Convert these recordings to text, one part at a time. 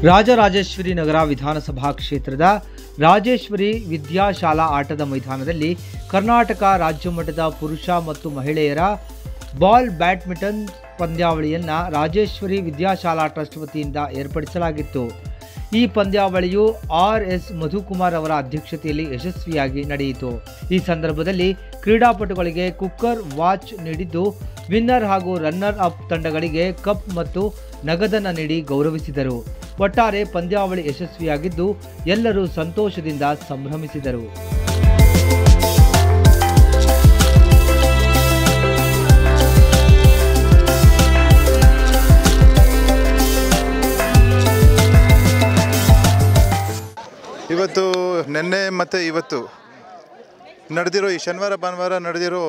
ರಾಜರಾಜೇಶ್ವರಿ ನಗರ ವಿಧಾನಸಭಾ ಕ್ಷೇತ್ರದ ರಾಜೇಶ್ವರಿ ವಿದ್ಯಾಶಾಲಾ ಆಟದ ಮೈದಾನದಲ್ಲಿ ಕರ್ನಾಟಕ ರಾಜ್ಯ ಮಟ್ಟದ ಪುರುಷ ಮತ್ತು ಮಹಿಳೆಯರ ಬಾಲ್ ಬ್ಯಾಡ್ಮಿಂಟನ್ ಪಂದ್ಯಾವಳಿಯನ್ನು ರಾಜೇಶ್ವರಿ ವಿದ್ಯಾಶಾಲಾ ಟ್ರಸ್ಟ್ ವತಿಯಿಂದ ಏರ್ಪಡಿಸಲಾಗಿತ್ತು. ಈ ಪಂದ್ಯಾವಳಿಯು ಆರ್.ಎಸ್. ಮಧುಕುಮಾರ್ ಅವರ ಅಧ್ಯಕ್ಷತೆಯಲ್ಲಿ ಯಶಸ್ವಿಯಾಗಿ ನಡೆಯಿತು. ಈ ಸಂದರ್ಭದಲ್ಲಿ ಕ್ರೀಡಾಪಟುಗಳಿಗೆ ಕುಕ್ಕರ್ ವಾಚ್ ನೀಡಿದ್ದು, ವಿನ್ನರ್ ಹಾಗೂ ರನ್ನರ್ ಅಪ್ ತಂಡಗಳಿಗೆ ಕಪ್ ಮತ್ತು ನಗದನ್ನು ನೀಡಿ ಗೌರವಿಸಿದರು. ಒಟ್ಟಾರೆ ಪಂದ್ಯಾವಳಿ ಯಶಸ್ವಿಯಾಗಿದ್ದು ಎಲ್ಲರೂ ಸಂತೋಷದಿಂದ ಸಂಭ್ರಮಿಸಿದರು. ಇವತ್ತು ನಿನ್ನೆ ಮತ್ತು ಇವತ್ತು ನಡೆದಿರೋ ಈ ಶನಿವಾರ ಭಾನುವಾರ ನಡೆದಿರೋ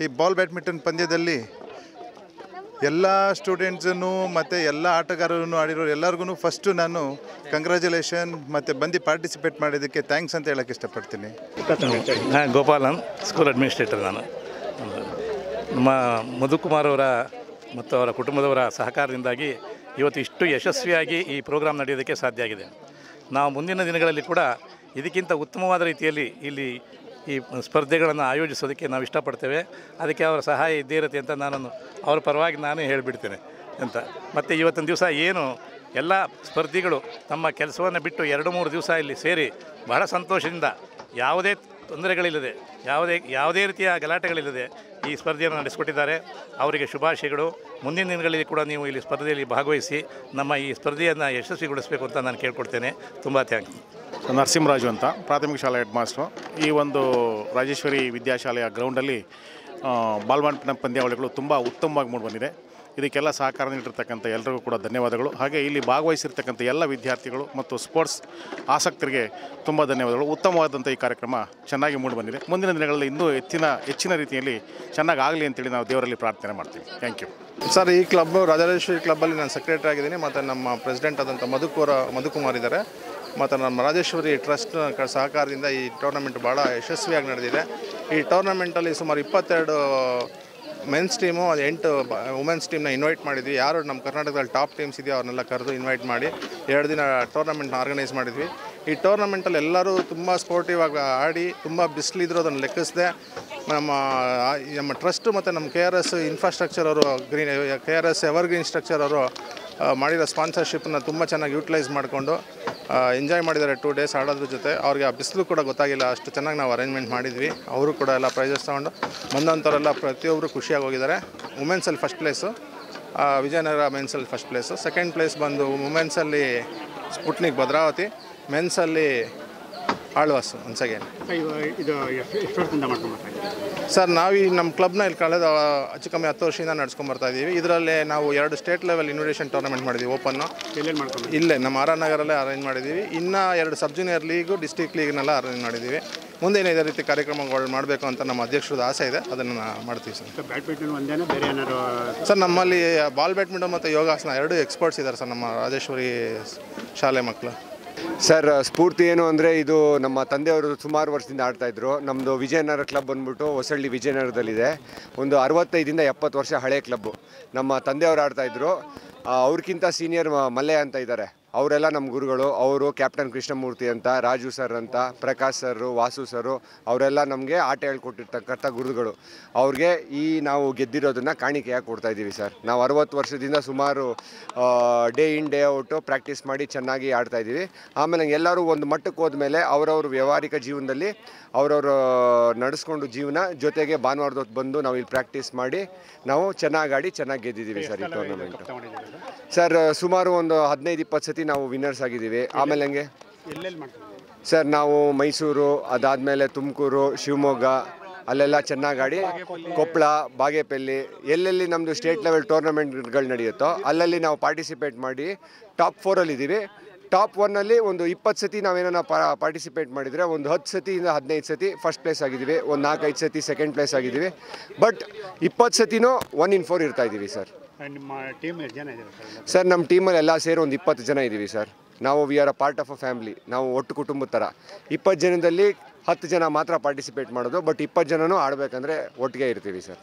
ಈ ಬಾಲ್ ಬ್ಯಾಡ್ಮಿಂಟನ್ ಪಂದ್ಯದಲ್ಲಿ ಎಲ್ಲ ಸ್ಟೂಡೆಂಟ್ಸನ್ನು ಮತ್ತು ಎಲ್ಲ ಆಟಗಾರರನ್ನು ಆಡಿರೋ ಎಲ್ಲರಿಗೂ ಫಸ್ಟು ನಾನು ಕಂಗ್ರ್ಯಾಚುಲೇಷನ್ ಮತ್ತು ಬಂದು ಪಾರ್ಟಿಸಿಪೇಟ್ ಮಾಡಿದ್ದಕ್ಕೆ ಥ್ಯಾಂಕ್ಸ್ ಅಂತ ಹೇಳೋಕ್ಕೆ ಇಷ್ಟಪಡ್ತೀನಿ. Gopalan, school administrator. ನಾನು ನಮ್ಮ ಮಧುಕುಮಾರ್ ಅವರ ಮತ್ತು ಅವರ ಕುಟುಂಬದವರ ಸಹಕಾರದಿಂದಾಗಿ ಇವತ್ತು ಇಷ್ಟು ಯಶಸ್ವಿಯಾಗಿ ಈ ಪ್ರೋಗ್ರಾಮ್ ನಡೆಯೋದಕ್ಕೆ ಸಾಧ್ಯ ಆಗಿದೆ. ನಾವು ಮುಂದಿನ ದಿನಗಳಲ್ಲಿ ಕೂಡ ಇದಕ್ಕಿಂತ ಉತ್ತಮವಾದ ರೀತಿಯಲ್ಲಿ ಇಲ್ಲಿ ಈ ಸ್ಪರ್ಧೆಗಳನ್ನು ಆಯೋಜಿಸೋದಕ್ಕೆ ನಾವು ಇಷ್ಟಪಡ್ತೇವೆ. ಅದಕ್ಕೆ ಅವರ ಸಹಾಯ ಇದ್ದೇ ಇರುತ್ತೆ ಅಂತ ನಾನು ಅವರ ಪರವಾಗಿ ನಾನೇ ಹೇಳಿಬಿಡ್ತೇನೆ ಅಂತ. ಮತ್ತು ಇವತ್ತಿನ ದಿವಸ ಏನು ಎಲ್ಲ ಸ್ಪರ್ಧಿಗಳು ತಮ್ಮ ಕೆಲಸವನ್ನು ಬಿಟ್ಟು 2-3 ದಿವಸ ಇಲ್ಲಿ ಸೇರಿ ಬಹಳ ಸಂತೋಷದಿಂದ ಯಾವುದೇ ತೊಂದರೆಗಳಿಲ್ಲದೆ ಯಾವುದೇ ರೀತಿಯ ಗಲಾಟೆಗಳಿಲ್ಲದೆ ಈ ಸ್ಪರ್ಧೆಯನ್ನು ನಡೆಸಿಕೊಟ್ಟಿದ್ದಾರೆ. ಅವರಿಗೆ ಶುಭಾಶಯಗಳು. ಮುಂದಿನ ದಿನಗಳಲ್ಲಿ ಕೂಡ ನೀವು ಇಲ್ಲಿ ಸ್ಪರ್ಧೆಯಲ್ಲಿ ಭಾಗವಹಿಸಿ ನಮ್ಮ ಈ ಸ್ಪರ್ಧೆಯನ್ನು ಯಶಸ್ವಿಗೊಳಿಸಬೇಕು ಅಂತ ನಾನು ಕೇಳ್ಕೊಡ್ತೇನೆ. ತುಂಬ ಥ್ಯಾಂಕ್ಸ್. ನರಸಿಂಹರಾಜು ಅಂತ, ಪ್ರಾಥಮಿಕ ಶಾಲಾ ಹೆಡ್ ಮಾಸ್ಟ್ರು. ಈ ಒಂದು ರಾಜೇಶ್ವರಿ ವಿದ್ಯಾಶಾಲೆಯ ಗ್ರೌಂಡಲ್ಲಿ ಬಾಲ್ ಬ್ಯಾಡ್ಮಿಂಟನ್ ಪಂದ್ಯಾವಳಿಗಳು ತುಂಬ ಉತ್ತಮವಾಗಿ ಮೂಡಿಬಂದಿದೆ. ಇದಕ್ಕೆಲ್ಲ ಸಹಕಾರ ನೀಡಿರ್ತಕ್ಕಂಥ ಎಲ್ಲರಿಗೂ ಕೂಡ ಧನ್ಯವಾದಗಳು. ಹಾಗೆ ಇಲ್ಲಿ ಭಾಗವಹಿಸಿರ್ತಕ್ಕಂಥ ಎಲ್ಲ ವಿದ್ಯಾರ್ಥಿಗಳು ಮತ್ತು ಸ್ಪೋರ್ಟ್ಸ್ ಆಸಕ್ತರಿಗೆ ತುಂಬ ಧನ್ಯವಾದಗಳು. ಉತ್ತಮವಾದಂಥ ಈ ಕಾರ್ಯಕ್ರಮ ಚೆನ್ನಾಗಿ ಮೂಡಿಬಂದಿದೆ. ಮುಂದಿನ ದಿನಗಳಲ್ಲಿ ಇನ್ನೂ ಹೆಚ್ಚಿನ ರೀತಿಯಲ್ಲಿ ಚೆನ್ನಾಗಿ ಆಗಲಿ ಅಂತೇಳಿ ನಾವು ದೇವರಲ್ಲಿ ಪ್ರಾರ್ಥನೆ ಮಾಡ್ತೀವಿ. Thank you sir. ಈ ಕ್ಲಬ್ ರಾಜರಾಜೇಶ್ವರಿ ಕ್ಲಬ್ಬಲ್ಲಿ ನಾನು ಸೆಕ್ರೆಟರಿ ಆಗಿದ್ದೀನಿ. ಮತ್ತು ನಮ್ಮ ಪ್ರೆಸಿಡೆಂಟ್ ಆದಂಥ ಮಧುಕುಮಾರ್ ಇದ್ದಾರೆ. ಮತ್ತು ನಮ್ಮ ರಾಜೇಶ್ವರಿ ಟ್ರಸ್ಟ್ ಸಹಕಾರದಿಂದ ಈ ಟೂರ್ನಮೆಂಟ್ ಭಾಳ ಯಶಸ್ವಿಯಾಗಿ ನಡೆದಿದೆ. ಈ ಟೂರ್ನಮೆಂಟಲ್ಲಿ ಸುಮಾರು 22 ಮೆನ್ಸ್ ಟೀಮು, 8 ವುಮೆನ್ಸ್ ಟೀಮ್ನ ಇನ್ವೈಟ್ ಮಾಡಿದ್ವಿ. ಯಾರು ನಮ್ಮ ಕರ್ನಾಟಕದಲ್ಲಿ ಟಾಪ್ ಟೀಮ್ಸ್ ಇದೆಯೋ ಅವ್ರನ್ನೆಲ್ಲ ಕರೆದು ಇನ್ವೈಟ್ ಮಾಡಿ 2 ದಿನ ಟೂರ್ನಮೆಂಟ್ನ ಆರ್ಗನೈಸ್ ಮಾಡಿದ್ವಿ. ಈ ಟೂರ್ನಮೆಂಟಲ್ಲಿ ಎಲ್ಲರೂ ತುಂಬ ಸ್ಪೋರ್ಟಿವ್ ಆಗಿ ಆಡಿ, ತುಂಬ ಬಿಸಿಲಿದ್ರು ಅದನ್ನು ಲೆಕ್ಕಿಸದೆ ನಮ್ಮ ಟ್ರಸ್ಟು ಮತ್ತು ನಮ್ಮ KRS ಇನ್ಫ್ರಾಸ್ಟ್ರಕ್ಚರ್ ಅವರು KRS ಎವರ್ಗ್ರೀನ್ ಸ್ಟ್ರಕ್ಚರ್ ಅವರು ಮಾಡಿರೋ ಸ್ಪಾನ್ಸರ್ಶಿಪ್ಪನ್ನ ತುಂಬ ಚೆನ್ನಾಗಿ ಯೂಟಿಲೈಸ್ ಮಾಡಿಕೊಂಡು ಎಂಜಾಯ್ ಮಾಡಿದ್ದಾರೆ. 2 ಡೇಸ್ ಆಡೋದ್ರ ಜೊತೆ ಅವ್ರಿಗೆ ಆ ಬಿಸಿಲು ಕೂಡ ಗೊತ್ತಾಗಿಲ್ಲ, ಅಷ್ಟು ಚೆನ್ನಾಗಿ ನಾವು ಅರೇಂಜ್ಮೆಂಟ್ ಮಾಡಿದ್ವಿ. ಅವರು ಕೂಡ ಎಲ್ಲ ಪ್ರೈಸಸ್ ತೊಗೊಂಡು ಬಂದಂಥವರೆಲ್ಲ ಪ್ರತಿಯೊಬ್ಬರು ಖುಷಿಯಾಗಿ ಹೋಗಿದ್ದಾರೆ. ವುಮೆನ್ಸಲ್ಲಿ ಫಸ್ಟ್ ಪ್ಲೇಸು ವಿಜಯನಗರ, ಮೆನ್ಸಲ್ಲಿ ಫಸ್ಟ್ ಪ್ಲೇಸು. ಸೆಕೆಂಡ್ ಪ್ಲೇಸ್ ಬಂದು ವುಮೆನ್ಸಲ್ಲಿ ಸ್ಪುಟ್ನಿಕ್ ಭದ್ರಾವತಿ, ಮೆನ್ಸಲ್ಲಿ ಆಳ್ವಾಸು. ಒನ್ಸ್ ಅಗೇನ್ ಸರ್, ನಾವು ಈ ನಮ್ಮ ಕ್ಲಬ್ನ ಇಲ್ಲಿ ಕಳೆದ ಹೆಚ್ಚು ಕಮ್ಮಿ 10 ವರ್ಷದಿಂದ ನಡ್ಸ್ಕೊಂಬರ್ತಾಯಿದ್ದೀವಿ. ಇದರಲ್ಲಿ ನಾವು 2 ಸ್ಟೇಟ್ ಲೆವೆಲ್ ಇನ್ವಿಟೇಷನ್ ಟೂರ್ನಮೆಂಟ್ ಮಾಡಿದ್ದೀವಿ. ಓಪನ್ನು ಇಲ್ಲೇ ನಮ್ಮ ನಗರಲ್ಲೇ ಅರೇಂಜ್ ಮಾಡಿದ್ದೀವಿ. ಇನ್ನೂ 2 ಸಬ್ ಜೂನಿಯರ್ ಲೀಗು, ಡಿಸ್ಟ್ರಿಕ್ಟ್ ಲೀಗ್ನೆಲ್ಲ ಅರೇಂಜ್ ಮಾಡಿದ್ದೀವಿ. ಮುಂದೇನು ಇದೇ ರೀತಿ ಕಾರ್ಯಕ್ರಮಗಳು ಮಾಡಬೇಕು ಅಂತ ನಮ್ಮ ಅಧ್ಯಕ್ಷರದ ಆಸೆ ಇದೆ. ಅದನ್ನು ಮಾಡ್ತೀವಿ ಸರ್. ಬ್ಯಾಡ್ಮಿಂಟನ್ ಒಂದೇನೋ ಬೇರೆ ಏನಾದ್ರು ಸರ್, ನಮ್ಮಲ್ಲಿ ಬಾಲ್ ಬ್ಯಾಡ್ಮಿಂಟನ್ ಮತ್ತು ಯೋಗಾಸನ 2 ಎಕ್ಸ್ಪರ್ಟ್ಸ್ ಇದ್ದಾರೆ ಸರ್ ನಮ್ಮ ರಾಜೇಶ್ವರಿ ಶಾಲೆ ಮಕ್ಕಳು. ಸರ್, ಸ್ಫೂರ್ತಿ ಏನು ಅಂದರೆ ಇದು ನಮ್ಮ ತಂದೆಯವರು ಸುಮಾರು ವರ್ಷದಿಂದ ಆಡ್ತಾಯಿದ್ರು. ನಮ್ಮದು ವಿಜಯನಗರ ಕ್ಲಬ್ ಬಂದ್ಬಿಟ್ಟು ಹೊಸಳ್ಳಿ ವಿಜಯನಗರದಲ್ಲಿದೆ. ಒಂದು 65ರಿಂದ 70 ವರ್ಷ ಹಳೆ ಕ್ಲಬ್ಬು. ನಮ್ಮ ತಂದೆಯವರು ಆಡ್ತಾಯಿದ್ರು. ಅವ್ರಿಗಿಂತ ಸೀನಿಯರ್ ಮಲ್ಲೆ ಅಂತ ಇದ್ದಾರೆ. ಅವರೆಲ್ಲ ನಮ್ಮ ಗುರುಗಳು. ಅವರು ಕ್ಯಾಪ್ಟನ್ ಕೃಷ್ಣಮೂರ್ತಿ ಅಂತ, ರಾಜು ಸರ್ ಅಂತ, ಪ್ರಕಾಶ್ ಸರ್, ವಾಸು ಸರು, ಅವರೆಲ್ಲ ನಮಗೆ ಆಟ ಹೇಳ್ಕೊಟ್ಟಿರ್ತಕ್ಕಂಥ ಗುರುಗಳು. ಅವ್ರಿಗೆ ನಾವು ಗೆದ್ದಿರೋದನ್ನು ಕಾಣಿಕೆಯಾಗಿ ಕೊಡ್ತಾಯಿದ್ದೀವಿ ಸರ್. ನಾವು 60 ವರ್ಷದಿಂದ ಸುಮಾರು day in day out practice ಮಾಡಿ ಚೆನ್ನಾಗಿ ಆಡ್ತಾಯಿದ್ದೀವಿ. ಆಮೇಲೆ ಎಲ್ಲರೂ ಒಂದು ಮಟ್ಟಕ್ಕೆ ಹೋದ್ಮೇಲೆ ಅವರವ್ರ ವ್ಯವಹಾರಿಕ ಜೀವನದಲ್ಲಿ ಅವರವರು ನಡೆಸ್ಕೊಂಡು ಜೀವನ ಜೊತೆಗೆ ಭಾನುವಾರದೊತ್ತು ಬಂದು ನಾವು ಇಲ್ಲಿ ಪ್ರಾಕ್ಟೀಸ್ ಮಾಡಿ ನಾವು ಚೆನ್ನಾಗಿ ಆಡಿ ಚೆನ್ನಾಗಿ ಗೆದ್ದಿದ್ದೀವಿ ಸರ್. ಈ ಟೂರ್ನಮೆಂಟು ಸರ್ ಸುಮಾರು ಒಂದು 15-20 ಸತಿ ನಾವು ವಿನ್ನರ್ಸ್ ಆಗಿದ್ದೀವಿ. ಆಮೇಲೆ ಹಂಗೆ ಸರ್ ನಾವು ಮೈಸೂರು, ಅದಾದಮೇಲೆ ತುಮಕೂರು, ಶಿವಮೊಗ್ಗ ಅಲ್ಲೆಲ್ಲ ಚೆನ್ನಾಗಿ ಆಡಿ, ಕೊಪ್ಪಳ, ಬಾಗೇಪಲ್ಲಿ ಎಲ್ಲೆಲ್ಲಿ ನಮ್ಮದು ಸ್ಟೇಟ್ ಲೆವೆಲ್ ಟೂರ್ನಮೆಂಟ್ಗಳು ನಡೆಯುತ್ತೋ ಅಲ್ಲಲ್ಲಿ ನಾವು ಪಾರ್ಟಿಸಿಪೇಟ್ ಮಾಡಿ ಟಾಪ್ 4ಅಲ್ಲಿದ್ದೀವಿ. ಟಾಪ್ 1ಅಲ್ಲಿ ಒಂದು 20 ಸತಿ ನಾವೇನೋ ಪಾರ್ಟಿಸಿಪೇಟ್ ಮಾಡಿದರೆ ಒಂದು 10 ಸತಿಯಿಂದ 15 ಸತಿ ಫಸ್ಟ್ ಪ್ಲೇಸ್ ಆಗಿದ್ದೀವಿ. ಒಂದು 4-5 ಸತಿ ಸೆಕೆಂಡ್ ಪ್ಲೇಸ್ ಆಗಿದ್ದೀವಿ. ಬಟ್ 20 ಸತಿನೂ 1 in 4 ಇರ್ತಾಯಿದ್ದೀವಿ ಸರ್. ನಿಮ್ಮ ಟೀಮ್ ಎಷ್ಟು ಜನ ಇದ್ದಾರೆ ಸರ್? ನಮ್ಮ ಟೀಮಲ್ಲಿ ಎಲ್ಲ ಸೇರಿ ಒಂದು 20 ಜನ ಇದ್ದೀವಿ ಸರ್. ನಾವು we are a part of a family. ನಾವು ಒಟ್ಟು ಕುಟುಂಬದ ಥರ 20 ಜನದಲ್ಲಿ 10 ಜನ ಮಾತ್ರ ಪಾರ್ಟಿಸಿಪೇಟ್ ಮಾಡೋದು. ಬಟ್ 20 ಜನನೂ ಆಡಬೇಕಂದ್ರೆ ಒಟ್ಟಿಗೆ ಇರ್ತೀವಿ ಸರ್.